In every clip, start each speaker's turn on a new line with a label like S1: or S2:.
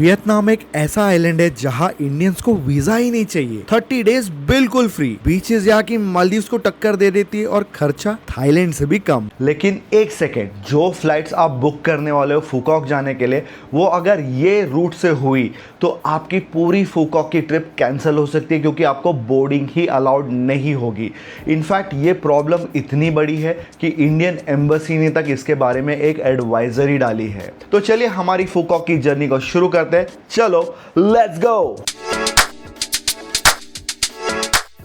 S1: Vietnam एक ऐसा island है जहां इंडियंस को वीजा ही नहीं चाहिए। 30 डेज बिल्कुल फ्री, बीचेस यहाँ की मालदीव्स को टक्कर दे देती है और खर्चा थाईलैंड से भी कम।
S2: लेकिन एक सेकेंड, जो फ्लाइट्स आप बुक करने वाले हो फूकॉक जाने के लिए, वो अगर ये रूट से हुई तो आपकी पूरी फूकॉक की ट्रिप कैंसिल हो सकती है, क्योंकि आपको बोर्डिंग ही अलाउड नहीं होगी। इनफैक्ट ये प्रॉब्लम इतनी बड़ी है कि इंडियन एम्बेसी ने तक इसके बारे में एक एडवाइजरी डाली है। तो चलिए हमारी फूकॉक की जर्नी को शुरू करते हैं। चलो लेट्स गो।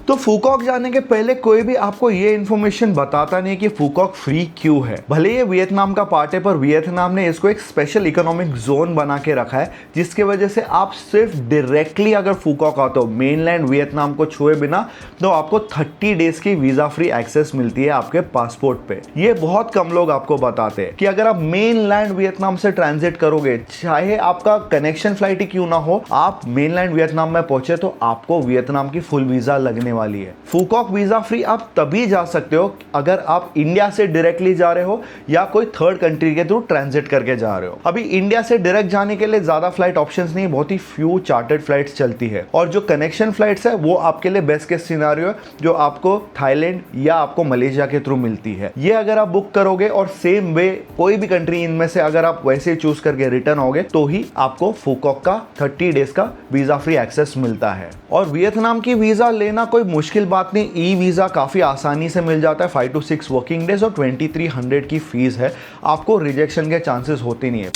S2: तो फूकॉक जाने के पहले कोई भी आपको ये इन्फॉर्मेशन बताता नहीं कि फूकॉक फ्री क्यों है। भले ये वियतनाम का पार्ट है, पर वियतनाम ने इसको एक स्पेशल इकोनॉमिक जोन बना के रखा है, जिसके वजह से आप सिर्फ डायरेक्टली अगर फूकॉक आते हो मेनलैंड वियतनाम को छुए बिना, तो आपको 30 डेज की वीजा फ्री एक्सेस मिलती है आपके पासपोर्ट पे। ये बहुत कम लोग आपको बताते हैं कि अगर आप मेनलैंड वियतनाम से ट्रांजिट करोगे, चाहे आपका कनेक्शन फ्लाइट ही क्यों ना हो, आप मेनलैंड वियतनाम में पहुंचे तो आपको वियतनाम की फुल वीजा लगने वाली है। फूकॉक वीजा फ्री आप तभी जा सकते हो अगर आप इंडिया से डायरेक्टली जा रहे हो या कोई थर्ड कंट्री के थ्रू ट्रांजिट करके जा रहे हो। अभी इंडिया से डायरेक्ट जाने के लिए ज्यादा फ्लाइट ऑप्शंस नहीं, बहुत ही फ्यू चार्टर्ड फ्लाइट्स चलती है, और जो कनेक्शन फ्लाइट्स है वो आपके लिए बेस्ट केस सिनेरियो है, जो आपको थाईलैंड या आपको मलेशिया के थ्रू मिलती है। ये अगर आप बुक करोगे और सेम वे कोई भी कंट्री इनमें से अगर आप वैसे चूज करके रिटर्न होगे, तो ही आपको फूकॉक का 30 डेज का वीजा फ्री एक्सेस मिलता है। और वियतनाम की वीजा लेना कोई मुश्किल बात नहीं, ई वीजा काफी आसानी से मिल जाता है। 5 to 6 वर्किंग डेज और 2300 की फीस है, आपको रिजेक्शन के चांसेस होते नहीं है।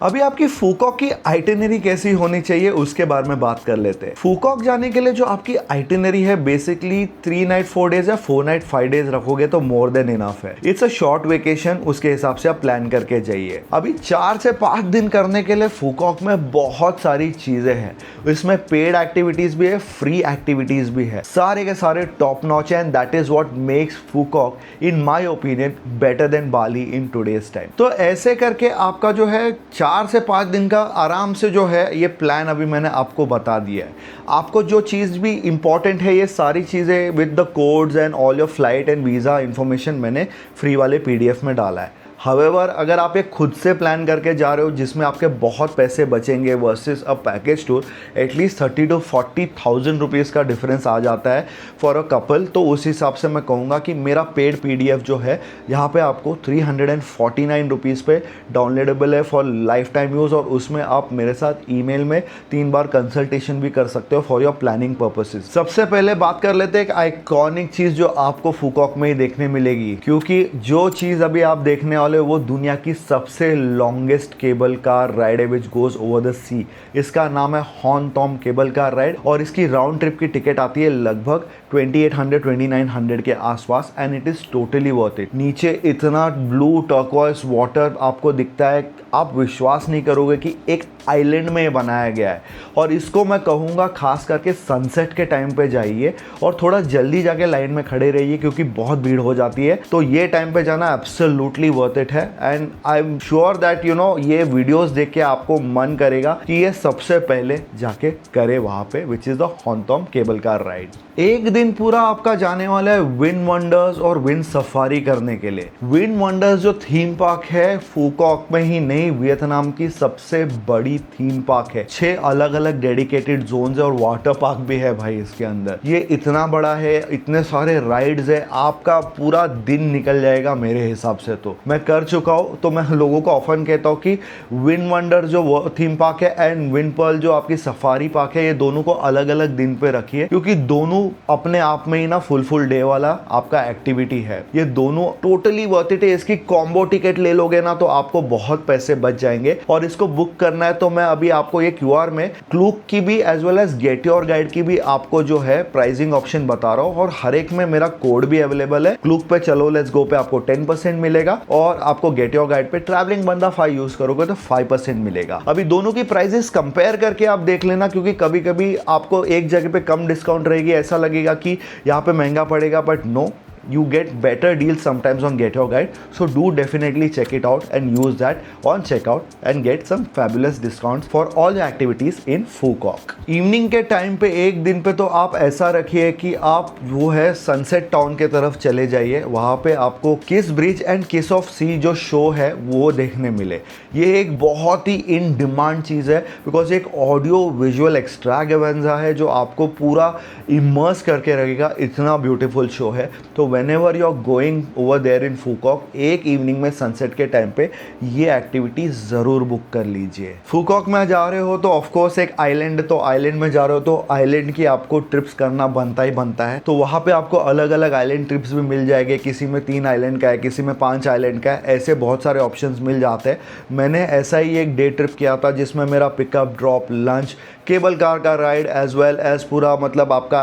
S2: अभी आपकी फूकॉक की आइटिनरी कैसी होनी चाहिए उसके बारे में बात कर लेते हैं। फूकॉक जाने के लिए जो आपकी आइटिनरी है, बेसिकली 3 नाइट 4 डेज या 4 नाइट 5 डेज रखोगे तो मोर देन इनफ है। इट्स अ शॉर्ट वेकेशन, उसके हिसाब से आप प्लान करके जाइए। अभी 4 से 5 दिन करने के लिए फूकॉक में बहुत सारी चीजें हैं, इसमें पेड एक्टिविटीज भी है, फ्री एक्टिविटीज भी है, सारे के सारे टॉप नॉच है, and that is what makes Phu Quoc in my opinion better than Bali in today's time. तो ऐसे करके आपका जो है 4 से 5 दिन का आराम से जो है ये प्लान अभी मैंने आपको बता दिया है। आपको जो चीज़ भी इंपॉर्टेंट है, ये सारी चीज़ें with the codes and all your flight and visa information मैंने फ्री वाले PDF में डाला है। हावेवर अगर आप एक खुद से प्लान करके जा रहे हो जिसमें आपके बहुत पैसे बचेंगे versus a package tour, at least 30 to 40,000 rupees का डिफरेंस आ जाता है फॉर अ कपल, तो उस हिसाब से मैं कहूँगा कि मेरा पेड PDF जो है यहाँ पे आपको 349 रुपीज़ पे डाउनलोडेबल है फॉर लाइफ टाइम यूज़, और उसमें आप मेरे साथ ईमेल में 3 बार कंसल्टेशन भी कर सकते हो फॉर योर प्लानिंग पर्पसेज। सबसे पहले बात कर लेते हैं एक आइकॉनिक चीज़ जो आपको फूकॉक में ही देखने मिलेगी, क्योंकि जो चीज़ अभी आप देखने वो दुनिया की सबसे लॉन्गेस्ट केबल कार राइड है which goes over the sea. इसका नाम है Hon Thom cable car ride, और इसकी राउंड ट्रिप की टिकट आती है लगभग 2800-2900 के आसपास, and it is totally worth it. नीचे इतना ब्लू टर्कोइज वाटर आपको दिखता है, आप विश्वास नहीं करोगे कि एक आइलैंड में ये बनाया गया है। और इसको मैं कहूँगा खास करके सनसेट के टाइम पे जाइए और थोड़ा जल्दी जाके लाइन में खड़े रहिए, क्योंकि बहुत भीड़ हो जाती है। तो ये टाइम पे जाना एब्सोल्युटली वर्थ इट है, and I am sure that you know ये वीडियोस देख के आपको मन करेगा कि ये सबसे पहले जाके करे वहाँ पे, which is the Hon Thom cable car ride. एक दिन पूरा आपका जाने वाला है विंड वंडर्स और विंड सफारी करने के लिए। विंड वंडर्स जो थीम पार्क है फूकॉक में ही नहीं, वियतनाम की सबसे बड़ी थीम पार्क है। 6 अलग अलग डेडिकेटेड जोन्स है और वाटर पार्क भी है भाई इसके अंदर। ये इतना बड़ा है, इतने सारे राइड्स है, आपका पूरा दिन निकल जाएगा मेरे हिसाब से। तो मैं कर चुका हूँ, तो मैं लोगों को ऑफन कहता हूँ कि विंड वंडर जो थीम पार्क है एंड विंड पर्ल जो आपकी सफारी पार्क है, ये दोनों को अलग अलग दिन पे रखिए, क्योंकि दोनों अपने आप में ही ना फुल डे वाला आपका एक्टिविटी है। ये दोनों टोटली वर्थ इट है। इसकी कॉम्बो टिकट ले लोगे ना तो आपको बहुत पैसे बच जाएंगे, और इसको बुक करना है तो मैं अभी आपको ये QR में क्लूक की भी as well as GetYourGuide की भी आपको जो है प्राइसिंग ऑप्शन बता रहा हूँ, और हर एक में मेरा कोड भी अवेलेबल है। क्लूक पे चलो लेट्स गो पे आपको 10% मिलेगा, और आपको गेट योर गाइड पे ट्रैवलिंग बंदा 5 यूज करोगे तो 5% मिलेगा। अभी दोनों की प्राइसेस कंपेयर करके आप देख लेना, क्योंकि कभी कभी आपको एक जगह पे कम डिस्काउंट रहेगी, ऐसा लगेगा कि यहाँ पे महंगा पड़ेगा, but no, you get better deals sometimes on Get Your Guide. So do definitely check it out and use that on checkout and get some fabulous discounts for all the activities in Phuket. Evening के time पे एक दिन पे तो आप ऐसा रखिए कि आप वो है सनसेट टाउन के तरफ चले जाइए, वहाँ पे आपको किस ब्रिज एंड किस ऑफ सी जो शो है वो देखने मिले। ये एक बहुत ही इन डिमांड चीज़ है बिकॉज एक ऑडियो विजुअल एक्स्ट्रावेगेंजा है जो आपको पूरा इमर्स करके रखेगा, इतना ब्यूटीफुल शो है। तो whenever you are going over there in Phu Quoc, एक इवनिंग में सनसेट के टाइम पे ये एक्टिविटी ज़रूर बुक कर लीजिए। फूकॉक में जा रहे हो तो ऑफकोर्स एक आइलैंड, तो आइलैंड में जा रहे हो तो आइलैंड की आपको ट्रिप्स करना बनता ही बनता है। तो वहाँ पे आपको अलग अलग आइलैंड ट्रिप्स भी मिल जाएंगे, किसी में 3 आइलैंड का है, किसी में 5 आइलैंड का है, ऐसे बहुत सारे ऑप्शंस मिल जाते हैं। मैंने ऐसा ही एक डे ट्रिप किया था जिसमें मेरा pickup drop lunch cable car का राइड एज वेल एज पूरा मतलब आपका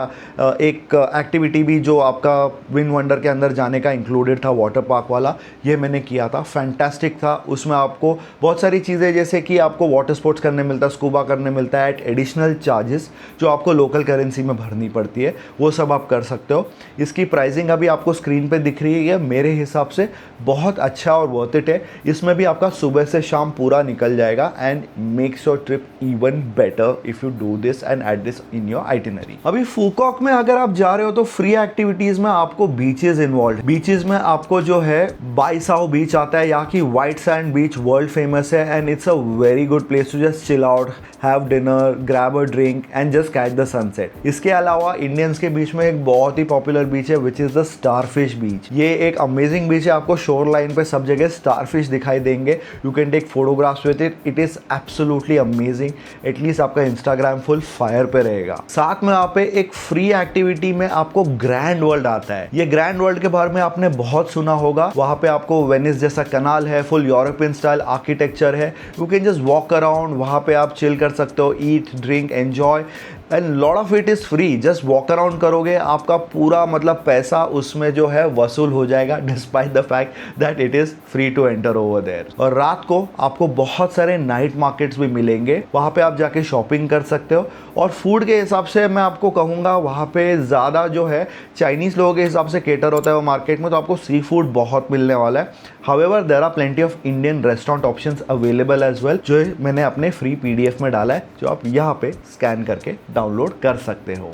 S2: एक एक्टिविटी भी जो आपका विंड वंडर के अंदर जाने का इंक्लूडेड था, वाटर पार्क वाला, ये मैंने किया था। फैंटास्टिक था। उसमें आपको बहुत सारी चीज़ें जैसे कि आपको वाटर स्पोर्ट्स करने मिलता है, स्कूबा करने मिलता है एट एडिशनल चार्जेस जो आपको लोकल करेंसी में भरनी पड़ती है, वो सब आप कर सकते हो। इसकी प्राइसिंग अभी आपको स्क्रीन पे दिख रही है, मेरे हिसाब से बहुत अच्छा और वर्थ इट है। इसमें भी आपका सुबह से शाम पूरा निकल जाएगा and makes your trip even better if you do this and add this in your itinerary. अभी फूकॉक में अगर आप जा रहे हो तो फ्री एक्टिविटीज में आपको बीचेस इन्वॉल्व। बीचेस में आपको जो है बाईसाओ बीच आता है, यहाँ की white sand beach world famous है and it's a very good place to just chill out, have dinner, grab a drink and just catch the sunset. इसके अलावा इंडियंस के बीच में एक बहुत ही पॉपुलर बीच है विच इज द स्टारफिश बीच। ये एक अमेजिंग बीच है, आपको शोर लाइन पे सब जगह स्टारफिश दिखाई देंगे। You can take photographs with it, it is absolutely amazing. At least आपका इंस्टाग्राम फुल फायर पे रहेगा। साथ में यहाँ पे एक फ्री एक्टिविटी में आपको ग्रैंड वर्ल्ड आता है। ये ग्रैंड वर्ल्ड के बारे में आपने बहुत सुना होगा। वहाँ पे आपको वेनिस जैसा कनाल है, फुल यूरोपियन स्टाइल आर्किटेक्चर है। You can just walk around, वहाँ पे आप चिल कर सकते हो, eat drink enjoy and lot of it is free. Just walk around करोगे, आपका पूरा मतलब पैसा उसमें जो है वसूल हो जाएगा despite the fact that it is free to enter over there. और रात को आपको बहुत सारे नाइट मार्केट्स भी मिलेंगे, वहाँ पे आप जाके शॉपिंग कर सकते हो। और फूड के हिसाब से मैं आपको कहूँगा वहाँ पे ज़्यादा जो है चाइनीज़ लोगों के हिसाब से केटर होता है वो मार्केट में, तो आपको सी फूड बहुत मिलने वाला है। However there are plenty of Indian restaurant options available as well, जो मैंने अपने फ्री पीडीएफ में डाला है, जो आप यहाँ पे स्कैन करके डाउनलोड कर सकते हो।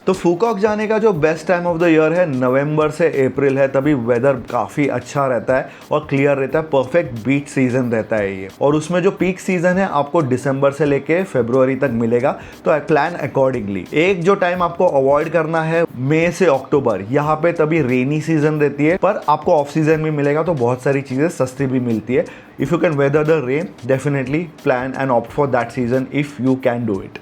S2: तो फूकॉक जाने का जो best time of the year है नवंबर से अप्रैल है, तभी वेदर काफ़ी अच्छा रहता है और क्लियर रहता है, परफेक्ट बीच सीजन रहता है ये। और उसमें जो पीक सीजन है आपको दिसंबर से लेके फरवरी तक मिलेगा, तो प्लान अकॉर्डिंगली। एक जो टाइम आपको अवॉइड करना है मई से अक्टूबर, यहाँ पे तभी रेनी सीजन रहती है, पर आपको ऑफ सीजन भी मिलेगा तो बहुत सारी चीज़ें सस्ती भी मिलती है। If you can whether the rain, definitely plan and opt for that season if you can do it.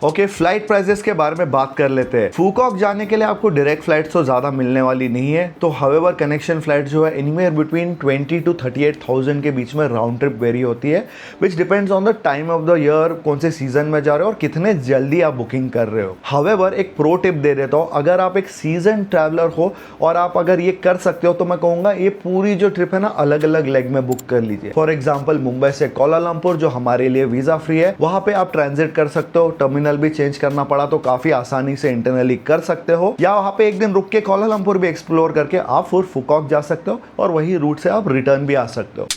S2: Okay, flight prices के बारे में बात कर लेते हैं। फूकॉक जाने के लिए आपको डायरेक्ट फ्लाइट तो ज़्यादा मिलने वाली नहीं है, तो हाउएवर कनेक्शन फ्लाइट जो है एनीवेयर बिटवीन 20 to 38,000 के बीच में राउंड ट्रिप वेरी होती है, which depends on the time of the year, कौन से सीजन में जा रहे हो और कितने जल्दी आप बुकिंग कर रहे हो। हाउएवर एक प्रो टिप दे देता हूँ, अगर आप एक सीजन ट्रैवलर हो और आप अगर ये कर सकते हो तो मैं कहूँगा ये पूरी जो ट्रिप है ना अलग अलग लेग में बुक कर लीजिए। फॉर एग्जाम्पल मुंबई से कोलालमपुर जो हमारे लिए वीज़ा फ्री है, वहाँ पे आप ट्रांजिट कर सकते हो। टर्मिनल भी चेंज करना पड़ा तो काफी आसानी से इंटरनली कर सकते हो, या वहां पे एक दिन रुक के कोलालमपुर भी एक्सप्लोर करके आप फिर फूकॉक जा सकते हो और वही रूट से आप रिटर्न भी आ सकते हो।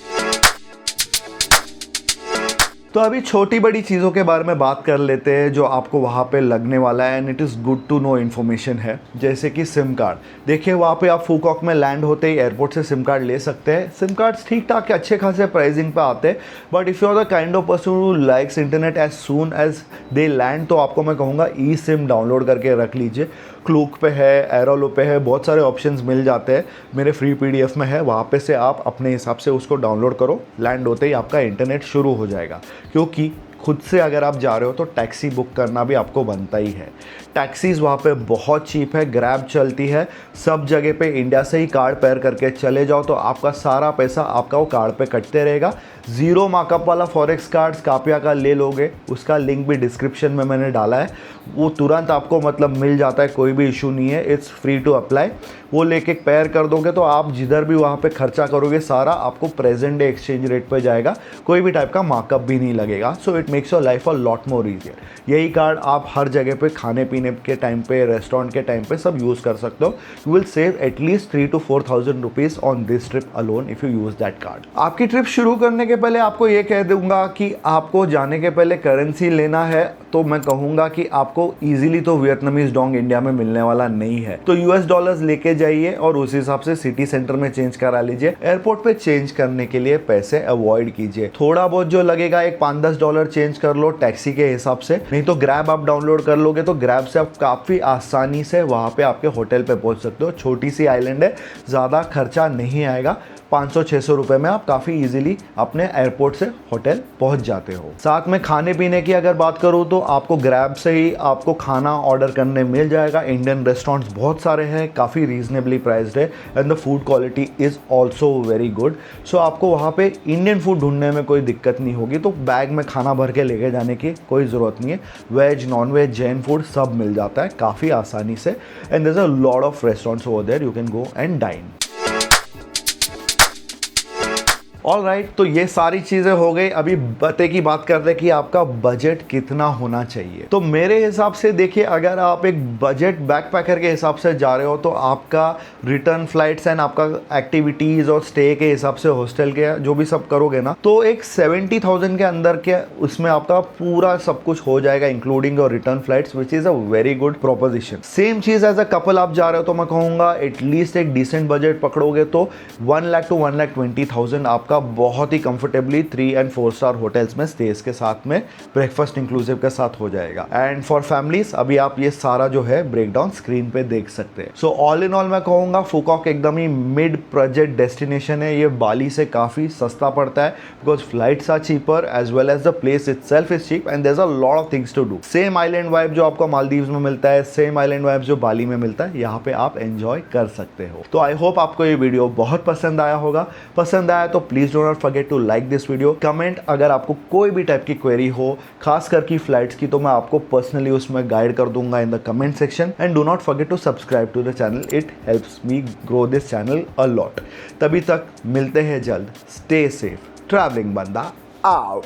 S2: तो अभी छोटी बड़ी चीज़ों के बारे में बात कर लेते हैं जो आपको वहाँ पे लगने वाला है and it is good to know information है। जैसे कि सिम कार्ड, देखिए वहाँ पे आप फूकॉक में लैंड होते ही एयरपोर्ट से सिम कार्ड ले सकते हैं। सिम कार्ड्स ठीक ठाक अच्छे खासे प्राइसिंग पे आते हैं, but if you are the kind of person who likes internet as soon as they land, तो आपको मैं कहूँगा ई सिम डाउनलोड करके रख लीजिए। क्लूक पे है, एरोलो पे है, बहुत सारे ऑप्शंस मिल जाते हैं, मेरे फ्री पीडीएफ में है, वहाँ पे से आप अपने हिसाब से उसको डाउनलोड करो। लैंड होते ही आपका इंटरनेट शुरू हो जाएगा, क्योंकि खुद से अगर आप जा रहे हो तो टैक्सी बुक करना भी आपको बनता ही है। टैक्सीज वहाँ पे बहुत चीप है, ग्रैब चलती है, सब जगह पे इंडिया से ही कार्ड पेयर करके चले जाओ तो आपका सारा पैसा आपका वो कार्ड पे कटते रहेगा। जीरो मार्कअप वाला फॉरेक्स कार्ड स्कॉपिया का ले लोगे, उसका लिंक भी डिस्क्रिप्शन में मैंने डाला है, वो तुरंत आपको मतलब मिल जाता है, कोई भी इशू नहीं है, इट्स फ्री टू अप्लाई। वो लेके पेयर कर दोगे तो आप जिधर भी वहाँ पे खर्चा करोगे सारा आपको प्रेजेंट डे एक्सचेंज रेट पे जाएगा, कोई भी टाइप का मार्कअप भी नहीं लगेगा। So it makes your life a lot more easier. यही कार्ड आप हर जगह पे खाने पीने के टाइम पे, रेस्टोरेंट के टाइम पे सब यूज़ कर सकते हो। You will save at least 3,000 to 4,000 rupees on this trip alone if you use that card. आपकी ट्रिप शुरू करने के पहले आपको ये कह दूंगा कि आपको जाने के पहले करेंसी लेना है तो मैं कहूँगा कि आपको ईजिली तो वियतनामीज डोंग इंडिया में मिलने वाला नहीं है, तो US डॉलर्स लेके जाइए और उस हिसाब से सिटी सेंटर में चेंज करा लीजिए। एयरपोर्ट पे चेंज करने के लिए पैसे अवॉइड कीजिए, थोड़ा बहुत जो लगेगा एक $5-10 चेंज कर लो टैक्सी के हिसाब से, नहीं तो ग्रैब आप डाउनलोड कर लोगे तो ग्रैब से आप काफ़ी आसानी से वहाँ पे आपके होटल पे पहुँच सकते हो। छोटी सी आइलैंड है, ज़्यादा खर्चा नहीं आएगा, 500-600 रुपए में आप काफ़ी इजीली अपने एयरपोर्ट से होटल पहुंच जाते हो। साथ में खाने पीने की अगर बात करूं तो आपको ग्रैब से ही आपको खाना ऑर्डर करने मिल जाएगा। इंडियन रेस्टोरेंट्स बहुत सारे हैं, काफ़ी रीजनेबली प्राइस्ड है and the food quality is also very good. So आपको वहाँ पे इंडियन फूड ढूंढने में कोई दिक्कत नहीं होगी, तो बैग में खाना भर के लेके जाने की कोई ज़रूरत नहीं है। Veg, non veg, Jain food सब मिल जाता है काफ़ी आसानी से and there is a lot of restaurants over there, you can go and dine. Alright, तो ये सारी चीज़ें हो गई। अभी बते की बात करते हैं कि आपका बजट कितना होना चाहिए। तो मेरे हिसाब से देखिए, अगर आप एक बजट बैकपैकर के हिसाब से जा रहे हो तो आपका रिटर्न फ्लाइट्स एंड आपका एक्टिविटीज़ और स्टे के हिसाब से हॉस्टल के जो भी सब करोगे ना, तो एक 70,000 के अंदर के उसमें आपका पूरा सब कुछ हो जाएगा इंक्लूडिंग और return flights, which is a very good proposition. Same चीज़ एज अ कपल आप जा रहे हो तो मैं कहूँगा एटलीस्ट एक डिसेंट बजट पकड़ोगे तो 1 लाख to 1,20,000 आपका बहुत ही कंफर्टेबली 3 and 4 स्टार होटल्स में स्टेज के साथ में ब्रेकफास्ट इंक्लूसिव के साथ हो जाएगा। एंड फॉर फैमिलीज अभी आप ये सारा जो है ब्रेकडाउन स्क्रीन पे देख सकते हैं। सो ऑल इन ऑल मैं कहूँगा फूकॉक एकदम ही मिड बजट डेस्टिनेशन है। ये बाली से काफ़ी सस्ता पड़ता है because flights are cheaper as well as the place itself is cheap and there is a lot of things to do. Same island vibe जो आपको मालदीव्स में मिलता है, सेम आइलैंड वाइब जो बाली में मिलता है, यहाँ पे आप एंजॉय कर सकते हो। तो आई होप आपको ये वीडियो बहुत पसंद आया होगा। पसंद आया तो please do not forget to like this video. Comment अगर आपको कोई भी टाइप की क्वेरी हो, खास करके फ्लाइट्स की, तो मैं आपको पर्सनली उसमें गाइड कर दूंगा in the comment section. And do not forget to subscribe to the channel, it helps me grow this channel a lot. तभी तक मिलते हैं जल्द। स्टे सेफ, ट्रैवलिंग बंदा आउट।